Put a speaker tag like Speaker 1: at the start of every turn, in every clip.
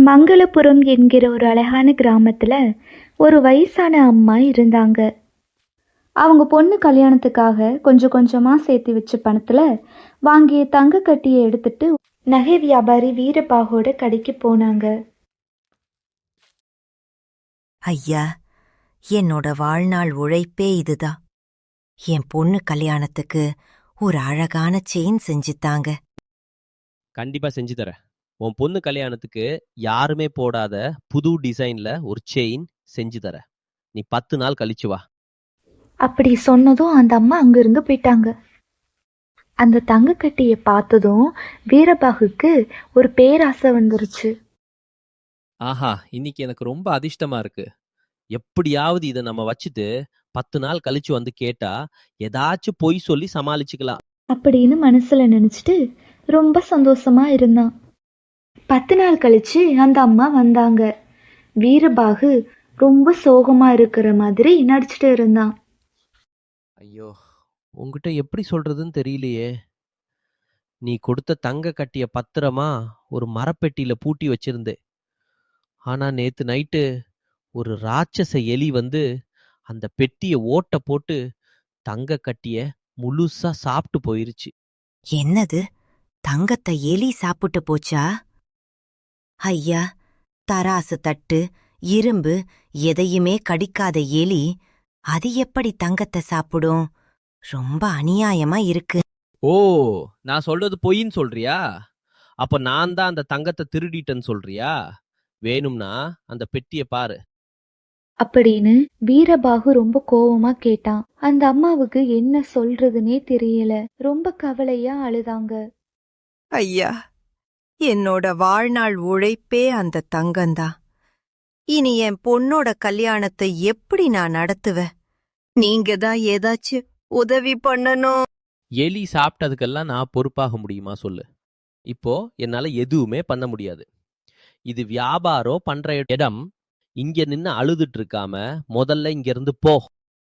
Speaker 1: மங்களபுரம் என்கிற ஒரு அழகான கிராமத்துல ஒரு வயசான அம்மா இருந்தாங்க. அவங்க பொண்ணு கல்யாணத்துக்காக கொஞ்சம் கொஞ்சமா சேர்த்து வச்ச பணத்துல வாங்கிய தங்க கட்டியை எடுத்துட்டு நகை வியாபாரி வீரபாகோட கடைக்கு போனாங்க.
Speaker 2: ஐயா, என்னோட வாழ்நாள் உழைப்பே இதுதான். என் பொண்ணு கல்யாணத்துக்கு ஒரு அழகான செயின் செஞ்சுத்தாங்க.
Speaker 3: கண்டிப்பா செஞ்சு தரேன். உன் பொண்ணு கல்யாணத்துக்கு யாருமே போடாத புது டிசைன்ல ஒரு செயின் செஞ்சு தரேன். நீ 10 நாள் கழிச்சு வா.
Speaker 1: அப்படி சொன்னதும் அந்த அம்மா அங்கிருந்து போயிட்டாங்க. அந்த தங்க கட்டியை பார்த்ததும் வீரபாகுக்கு ஒரு பேராசை வந்துருச்சு.
Speaker 3: ஆஹா, இன்னைக்கு எனக்கு ரொம்ப அதிர்ஷ்டமா இருக்கு. எப்படியாவது இதை நம்ம வச்சுட்டு 10 நாள் கழிச்சு வந்து கேட்டா ஏதாச்சும் பொய் சொல்லி சமாளிச்சுக்கலாம்
Speaker 1: அப்படின்னு மனசுல நினைச்சிட்டு ரொம்ப சந்தோஷமா இருந்தான். 10 நாள் கழிச்சு அந்த அம்மா வந்தாங்க. வீரபாகு ரொம்ப சோகமா இருக்கிற மாதிரி நடிச்சிட்டு இருந்தான்.
Speaker 3: ஐயோ, உன்கிட்ட எப்படி சொல்றதுன்னு தெரியலையே. நீ கொடுத்த தங்க கட்டிய பத்திரமா ஒரு மரப்பெட்டியில பூட்டி வச்சிருந்தேன். ஆனா நேத்து நைட்டு ஒரு ராட்சச எலி வந்து அந்த பெட்டிய ஓட்ட போட்டு தங்க கட்டிய முழுசா சாப்பிட்டு போயிருச்சு.
Speaker 2: என்னது, தங்கத்தை எலி சாப்பிட்டு போச்சா? ஐயா, தராசு தட்டு, இரும்பு எதையுமே கடிக்காத எலி அது எப்படி தங்கத்தை சாப்பிடும்? ரொம்ப அநியாயமா இருக்கு.
Speaker 3: ஓ, நான் சொல்றது பொய்ன்னு சொல்றியா? அப்ப நான் தான் அந்த தங்கத்தை திருடிட்டேன்னு சொல்றியா? வேணும்னா அந்த பெட்டிய பாரு.
Speaker 1: அப்படின்னு வீரபாகு ரொம்ப கோவமா கேட்டான். அந்த அம்மாவுக்கு என்ன சொல்றதுன்னே தெரியல. ரொம்ப கவலையா அழுதாங்க.
Speaker 2: ஐயா, என்னோட வாழ்நாள் உழைப்பே அந்த தங்கந்தான். இனி என் பொண்ணோட கல்யாணத்தை எப்படி நான் நடத்துவேன்? நீங்க தான் ஏதாச்சும் உதவி பண்ணணும்.
Speaker 3: எலி சாப்பிட்டதுக்கெல்லாம் நான் பொறுப்பாக முடியுமா சொல்லு? இப்போ என்னால எதுவுமே பண்ண முடியாது. இது வியாபாரம் பண்ற இடம். இங்க நின்னு அழுதுட்டு இருக்காம முதல்ல இங்க இருந்து போ.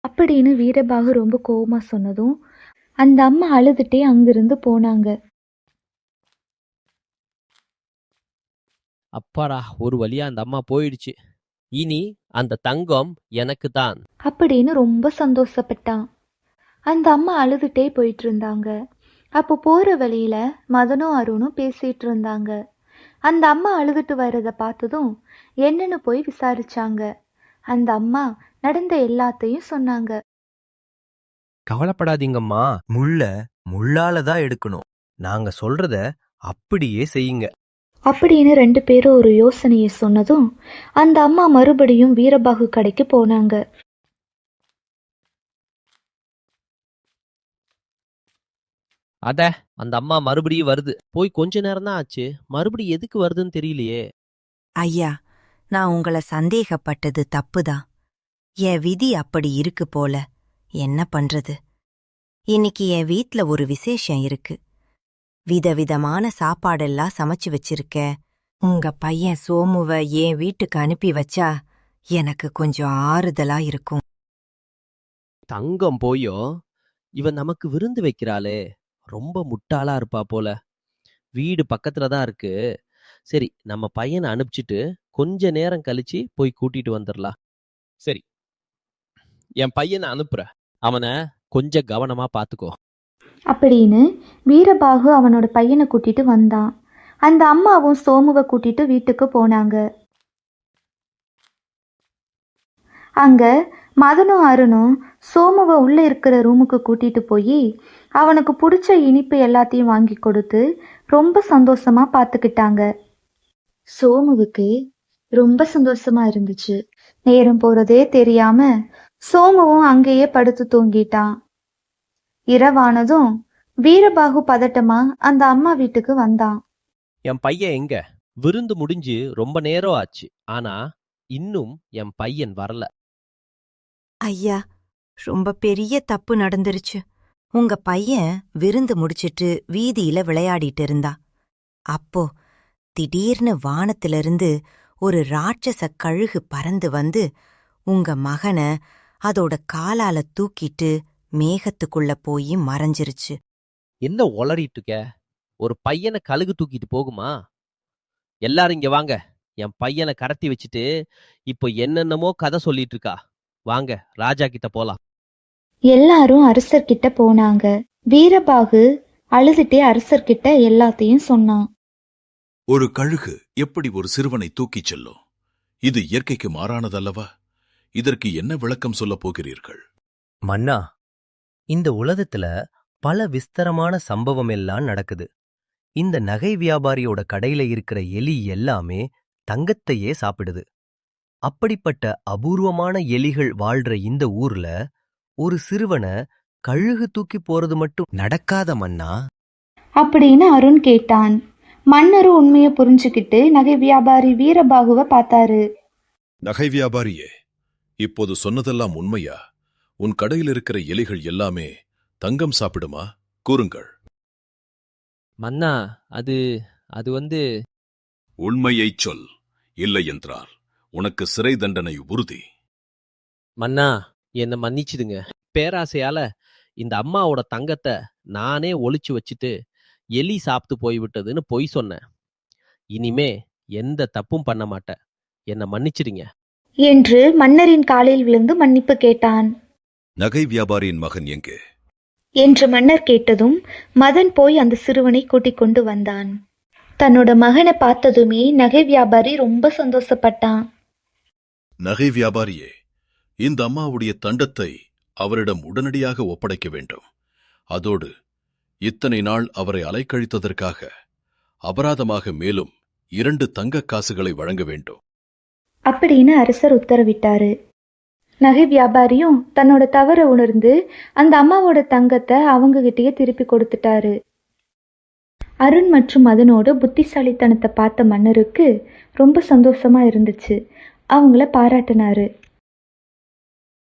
Speaker 1: அப்படின்னு வீரபாகு ரொம்ப கோவமா சொன்னதும் அந்த அம்மா அழுதுட்டே அங்கிருந்து போனாங்க.
Speaker 3: அப்பாடா, ஒரு வழியா அந்த அம்மா போயிடுச்சு. இனி அந்த தங்கம் எனக்கு தான்.
Speaker 1: அப்படின்னு ரொம்ப சந்தோஷப்பட்டான். அந்த அம்மா அழுதுட்டே போயிட்டு இருந்தாங்க. அப்போ போற வழியில மதனும் அருணும் பேசிட்டு இருந்தாங்க. அந்த அம்மா அழுதுட்டு வர்றத பார்த்ததும் என்னன்னு போய் விசாரிச்சாங்க. அந்த அம்மா நடந்த எல்லாத்தையும் சொன்னாங்க.
Speaker 4: கவலைப்படாதீங்கம்மா, முள்ளால தான் எடுக்கணும். நாங்க சொல்றத அப்படியே செய்யுங்க.
Speaker 1: அப்படின்னு 2 பேரும் ஒரு யோசனையை சொன்னதும் அந்த அம்மா மறுபடியும் வீரபாகு கடைக்கு போனாங்க.
Speaker 3: அட, அந்த அம்மா மறுபடியும் வருது. போய் கொஞ்ச நேரம் தான் ஆச்சு. மறுபடியும் எதுக்கு வருதுன்னு தெரியலையே.
Speaker 2: ஐயா, நான் உங்கள சந்தேகப்பட்டது தப்புதான். என் விதி அப்படி இருக்கு போல. என்ன பண்றது? இன்னைக்கு என் வீட்ல ஒரு விசேஷம் இருக்கு. விதவிதமான சாப்பாடெல்லாம் சமைச்சு வச்சிருக்கேன். உங்க பையன் சோமுவ என் வீட்டுக்கு அனுப்பி வச்சா எனக்கு கொஞ்சம் ஆறுதலா இருக்கும்.
Speaker 3: தங்கம் போயோ இவன் நமக்கு விருந்து வைக்கிறாளே, ரொம்ப முட்டாளா இருப்பா போல. வீடு பக்கத்துல தான் இருக்கு. சரி, நம்ம பையனை அனுப்பிச்சிட்டு கொஞ்ச நேரம் கழிச்சு போய் கூட்டிட்டு வந்துடலாம். சரி, என் பையனை அனுப்புற. அவனை கொஞ்சம் கவனமா பாத்துக்கோ.
Speaker 1: அப்படின்னு வீரபாகு அவனோட பையனை கூட்டிட்டு வந்தான். அந்த அம்மாவும் சோமுவை கூட்டிட்டு வீட்டுக்கு போனாங்க. அங்க மதனும் அருணும் சோமுவை உள்ள இருக்கிற ரூமுக்கு கூட்டிட்டு போய் அவனுக்கு பிடிச்ச இனிப்பு எல்லாத்தையும் வாங்கி கொடுத்து ரொம்ப சந்தோஷமா பார்த்துக்கிட்டாங்க. சோமுவுக்கு ரொம்ப சந்தோஷமா இருந்துச்சு. நேரம் போறதே தெரியாம சோமுவும் அங்கேயே படுத்து தூங்கிட்டான். இரவானதும் வீரபாகு பதட்டமா அந்த அம்மா வீட்டுக்கு வந்தான்.
Speaker 3: என் பையன் எங்க? விருந்து முடிஞ்சு ரொம்ப நேரம் ஆச்சு. ஆனா இன்னும் என் பையன் வரல.
Speaker 2: ஐயா, ரொம்ப பெரிய தப்பு நடந்துருச்சு. உங்க பையன் விருந்து முடிச்சிட்டு வீதியில விளையாடிட்டு இருந்தா. அப்போ திடீர்னு வானத்திலிருந்து ஒரு ராட்சச கழுகு பறந்து வந்து உங்க மகனை அதோட காலால தூக்கிட்டு மேகத்துக்குள்ள போய் மறைஞ்சிருச்சு.
Speaker 3: என்ன ஒளறிட்டு இருக்க? ஒரு பையனை கழுகு தூக்கிட்டு போகுமா? எல்லாரும் இங்க வாங்க. என் பையனை கடத்தி வச்சுட்டு இப்போ என்னென்னமோ கதை சொல்லிட்டு இருக்கா. வாங்க ராஜா கிட்ட போலாம்.
Speaker 1: எல்லாரும் அரசர்கிட்ட போனாங்க. வீரபாகு அழுதுட்டே அரசர்கிட்ட எல்லாத்தையும் சொன்னான்.
Speaker 5: ஒரு கழுகு எப்படி ஒரு சிறுவனை தூக்கிச் செல்லும்? இது இயற்கைக்கு மாறானதல்லவா? இதற்கு என்ன விளக்கம் சொல்லப் போகிறீர்கள்?
Speaker 4: மன்னா, இந்த உலகத்துல பல விஸ்தரமான சம்பவம் எல்லாம் நடக்குது. இந்த நகை வியாபாரியோட கடையில இருக்கிற எலி எல்லாமே தங்கத்தையே சாப்பிடுது. அப்படிப்பட்ட அபூர்வமான எலிகள் வாழ்ற இந்த ஊர்ல ஒரு சிறுவனை கழுகு தூக்கி போறது மட்டும் நடக்காத மன்னா.
Speaker 1: அப்படின்னு அருண் கேட்டான். மன்னரும் உண்மையை புரிஞ்சுக்கிட்டு நகை வியாபாரி வீரபாகுவை பார்த்தாரு.
Speaker 5: நகை வியாபாரியே, இப்போது சொன்னதெல்லாம் உண்மையா? உன் கடையில் இருக்கிற எலிகள் எல்லாமே தங்கம் சாப்பிடுமா? கூறுங்கள்.
Speaker 3: மன்னா, அது அது வந்து
Speaker 5: உண்மையைச் சொல். இல்லையென்றால் உனக்கு சிறை தண்டனை உறுதி.
Speaker 3: மன்னா, என்னை மன்னிச்சிடுங்க. பேராசையால இந்த அம்மாவோட தங்கத்தை நானே ஒளிச்சு வச்சுட்டு எலி சாப்பிட்டு போய்விட்டதுன்னு பொய் சொன்னேன். இனிமே எந்த தப்பும் பண்ண மாட்டேன். என்னை மன்னிச்சிடுங்க
Speaker 1: என்று மன்னரின் காலில் விழுந்து மன்னிப்பு கேட்டான்.
Speaker 5: நகை வியாபாரியின் மகன் எங்கே?
Speaker 1: என்று மன்னர் கேட்டதும் மதன் போய் அந்த சிறுவனை கூட்டிக் கொண்டு வந்தான். தன்னோட மகனை பார்த்ததுமே நகை வியாபாரி ரொம்ப சந்தோஷப்பட்டான்.
Speaker 5: நகை வியாபாரியே, இந்த அம்மாவுடைய தண்டத்தை அவரிடம் உடனடியாக ஒப்படைக்க வேண்டும். அதோடு இத்தனை நாள் அவரை அலைக்கழித்ததற்காக அபராதமாக மேலும் 2 தங்கக் காசுகளை வழங்க வேண்டும்.
Speaker 1: அப்படின்னு அரசர் உத்தரவிட்டாரு. நகை வியாபாரியும் தன்னோட தவறை உணர்ந்து அந்த அம்மாவோட தங்கத்தை அவங்க கிட்டயே திருப்பி கொடுத்துட்டாரு. அருண் மற்றும் மதனோட புத்திசாலித்தனத்தை பார்த்த மன்னருக்கு ரொம்ப சந்தோஷமா இருந்துச்சு. அவங்கள பாராட்டினாரு.